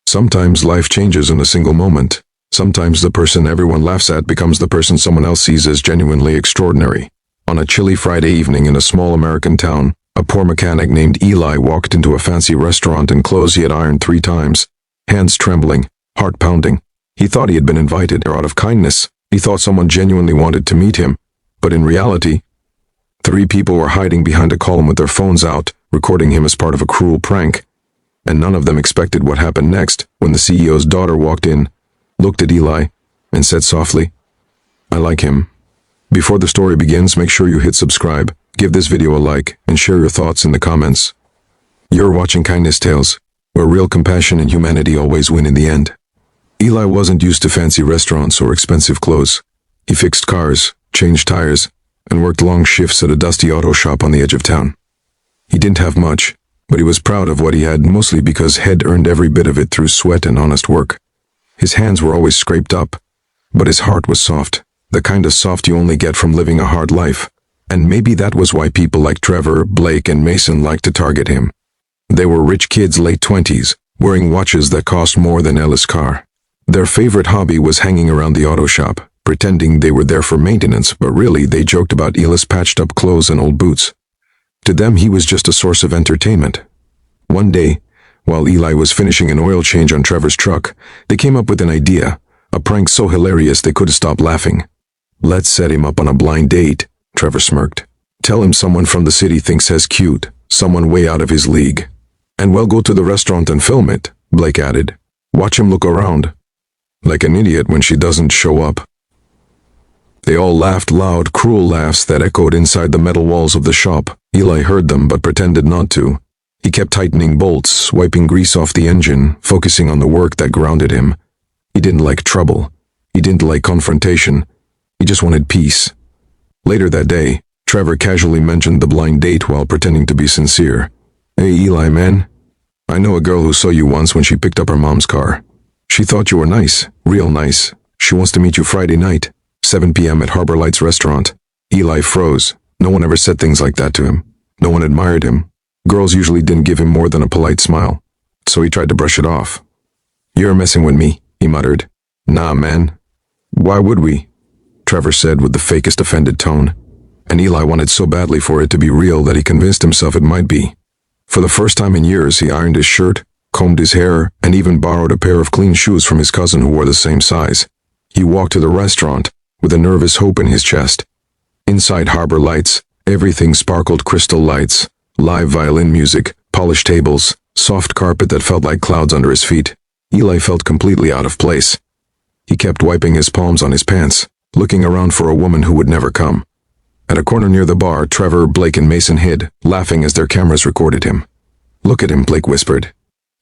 Sometimes life changes in a single moment. Sometimes the person everyone laughs at becomes the person someone else sees as genuinely extraordinary. On a chilly Friday evening in a small American town, a poor mechanic named Eli walked into a fancy restaurant in clothes he had ironed 3 times, hands trembling, heart pounding. He thought he had been invited out of kindness. He thought someone genuinely wanted to meet him. But in reality, 3 people were hiding behind a column with their phones out, recording him as part of a cruel prank. And none of them expected what happened next when the CEO's daughter walked in, looked at Eli, and said softly, "I like him." Before the story begins, make sure you hit subscribe, give this video a like, and share your thoughts in the comments. You're watching Kindness Tales, where real compassion and humanity always win in the end. Eli wasn't used to fancy restaurants or expensive clothes. He fixed cars, changed tires, and worked long shifts at a dusty auto shop on the edge of town. He didn't have much, but he was proud of what he had, mostly because he'd earned every bit of it through sweat and honest work. His hands were always scraped up, but his heart was soft, the kind of soft you only get from living a hard life. And maybe that was why people like Trevor, Blake, and Mason liked to target him. They were rich kids, late 20s, wearing watches that cost more than Ella's car. Their favorite hobby was hanging around the auto shop, pretending they were there for maintenance, but really they joked about Eli's patched-up clothes and old boots. To them, he was just a source of entertainment. One day, while Eli was finishing an oil change on Trevor's truck, they came up with an idea, a prank so hilarious they couldn't stop laughing. "Let's set him up on a blind date," Trevor smirked. "Tell him someone from the city thinks he's cute, someone way out of his league. And we'll go to the restaurant and film it," Blake added. "Watch him look around like an idiot when she doesn't show up." They all laughed loud, cruel laughs that echoed inside the metal walls of the shop. Eli heard them but pretended not to. He kept tightening bolts, wiping grease off the engine, focusing on the work that grounded him. He didn't like trouble. He didn't like confrontation. He just wanted peace. Later that day, Trevor casually mentioned the blind date while pretending to be sincere. "Hey Eli, man. I know a girl who saw you once when she picked up her mom's car. She thought you were nice, real nice. She wants to meet you Friday night, 7 p.m. at Harbor Lights restaurant." Eli froze. No one ever said things like that to him. No one admired him. Girls usually didn't give him more than a polite smile, so he tried to brush it off. "You're messing with me," he muttered. "Nah, man. Why would we?" Trevor said with the fakest offended tone. And Eli wanted so badly for it to be real that he convinced himself it might be. For the first time in years, he ironed his shirt, combed his hair, and even borrowed a pair of clean shoes from his cousin who wore the same size. He walked to the restaurant with a nervous hope in his chest. Inside Harbor Lights, everything sparkled: crystal lights, live violin music, polished tables, soft carpet that felt like clouds under his feet. Eli felt completely out of place. He kept wiping his palms on his pants, looking around for a woman who would never come. At a corner near the bar, Trevor, Blake, and Mason hid, laughing as their cameras recorded him. "Look at him," Blake whispered.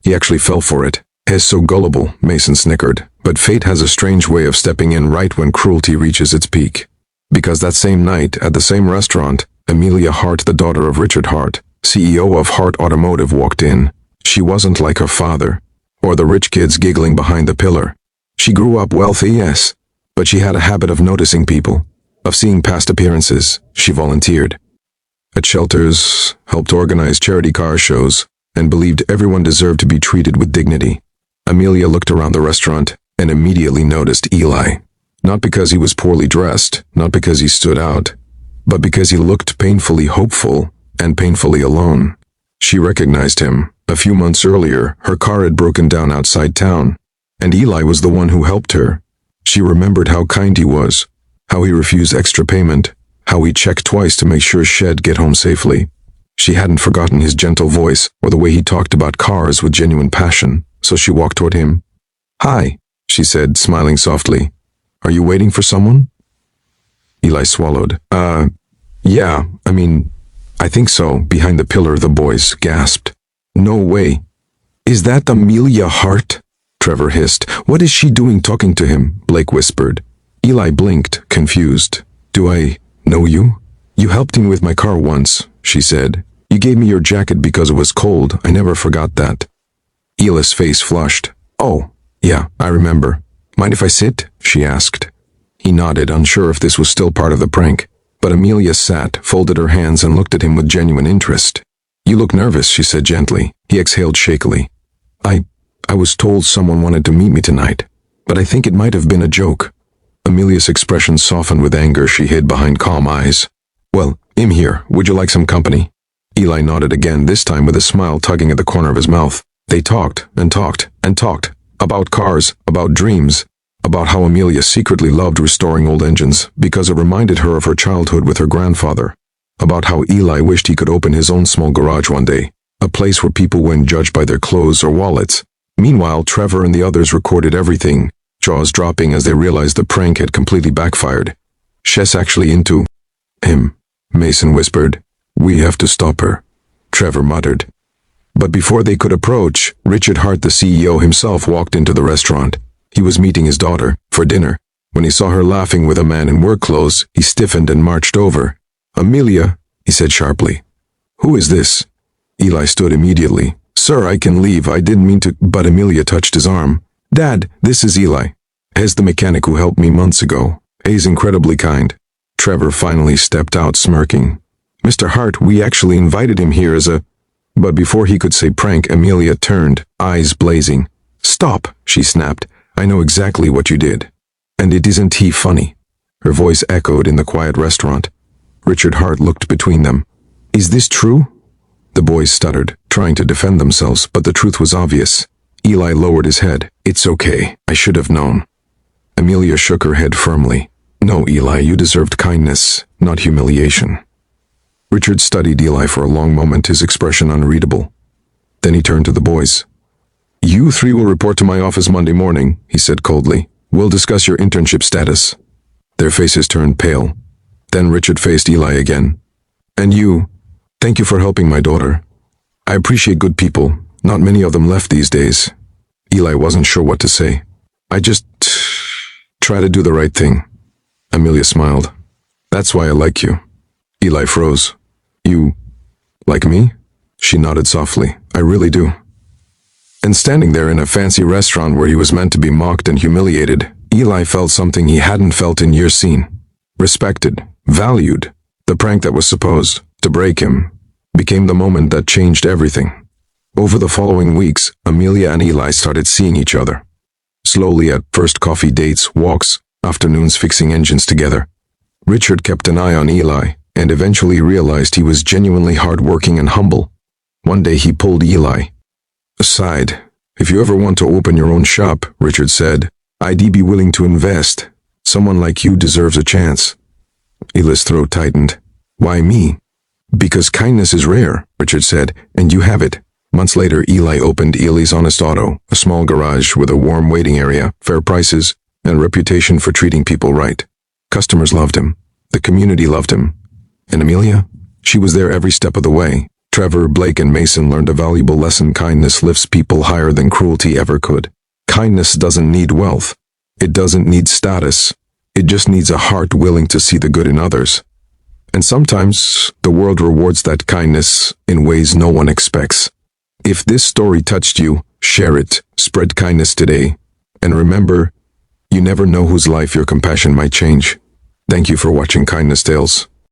He actually fell for it. "He's so gullible," Mason snickered. But fate has a strange way of stepping in right when cruelty reaches its peak. Because that same night, at the same restaurant, Amelia Hart, the daughter of Richard Hart, CEO of Hart Automotive, walked in. She wasn't like her father, or the rich kids giggling behind the pillar. She grew up wealthy, yes, but she had a habit of noticing people, of seeing past appearances. She volunteered at shelters, helped organize charity car shows, and believed everyone deserved to be treated with dignity. Amelia looked around the restaurant and immediately noticed Eli. Not because he was poorly dressed, not because he stood out, but because he looked painfully hopeful and painfully alone. She recognized him. A few months earlier, her car had broken down outside town, and Eli was the one who helped her. She remembered how kind he was, how he refused extra payment, how he checked twice to make sure she'd get home safely. She hadn't forgotten his gentle voice or the way he talked about cars with genuine passion, so she walked toward him. "Hi," she said, smiling softly. "Are you waiting for someone?" Eli swallowed. Yeah, I think so." Behind the pillar, the boys gasped. "No way. Is that Amelia Hart?" Trevor hissed. "What is she doing talking to him?" Blake whispered. Eli blinked, confused. "Do I know you?" "You helped me with my car once," she said. "You gave me your jacket because it was cold. I never forgot that." Eli's face flushed. "Oh, yeah, I remember. Mind if I sit?" she asked. He nodded, unsure if this was still part of the prank. But Amelia sat, folded her hands, and looked at him with genuine interest. "You look nervous," she said gently. He exhaled shakily. I was told someone wanted to meet me tonight, but I think it might have been a joke. Amelia's expression softened with anger she hid behind calm eyes. Well, I'm here. Would you like some company? Eli nodded again, this time with a smile tugging at the corner of his mouth. They talked and talked and talked. About cars, about dreams, about how Amelia secretly loved restoring old engines because it reminded her of her childhood with her grandfather. About how Eli wished he could open his own small garage one day, a place where people weren't judged by their clothes or wallets. Meanwhile, Trevor and the others recorded everything, jaws dropping as they realized the prank had completely backfired. She's actually into him, Mason whispered. We have to stop her, Trevor muttered. But before they could approach, Richard Hart, the CEO himself, walked into the restaurant. He was meeting his daughter for dinner. When he saw her laughing with a man in work clothes, he stiffened and marched over. Amelia, he said sharply. Who is this? Eli stood immediately. Sir, I can leave. I didn't mean to, but Amelia touched his arm. Dad, this is Eli. He's the mechanic who helped me months ago. He's incredibly kind. Trevor finally stepped out, smirking. Mr. Hart, we actually invited him here as a... But before he could say prank, Amelia turned, eyes blazing. Stop, she snapped. I know exactly what you did. And it isn't he funny. Her voice echoed in the quiet restaurant. Richard Hart looked between them. Is this true? The boys stuttered, trying to defend themselves, but the truth was obvious. Eli lowered his head. It's okay. I should have known. Amelia shook her head firmly. No, Eli, you deserved kindness, not humiliation. Richard studied Eli for a long moment, his expression unreadable. Then he turned to the boys. You three will report to my office Monday morning, he said coldly. We'll discuss your internship status. Their faces turned pale. Then Richard faced Eli again. And you, thank you for helping my daughter. I appreciate good people. Not many of them left these days. Eli wasn't sure what to say. I just try to do the right thing. Amelia smiled. That's why I like you. Eli froze. You like me? She nodded softly. I really do. And standing there in a fancy restaurant where he was meant to be mocked and humiliated, Eli felt something he hadn't felt in years seen. Respected, valued. The prank that was supposed to break him became the moment that changed everything. Over the following weeks, Amelia and Eli started seeing each other. Slowly, at first coffee dates, walks, afternoons fixing engines together. Richard kept an eye on Eli and eventually realized he was genuinely hardworking and humble. One day he pulled Eli aside. If you ever want to open your own shop, Richard said, I'd be willing to invest. Someone like you deserves a chance. Eli's throat tightened. Why me? Because kindness is rare, Richard said, and you have it. Months later, Eli opened Eli's Honest Auto, a small garage with a warm waiting area, fair prices, and a reputation for treating people right. Customers loved him. The community loved him. And Amelia? She was there every step of the way. Trevor, Blake, and Mason learned a valuable lesson. Kindness lifts people higher than cruelty ever could. Kindness doesn't need wealth. It doesn't need status. It just needs a heart willing to see the good in others. And sometimes the world rewards that kindness in ways no one expects. If this story touched you, share it, spread kindness today, and remember, you never know whose life your compassion might change. Thank you for watching Kindness Tales.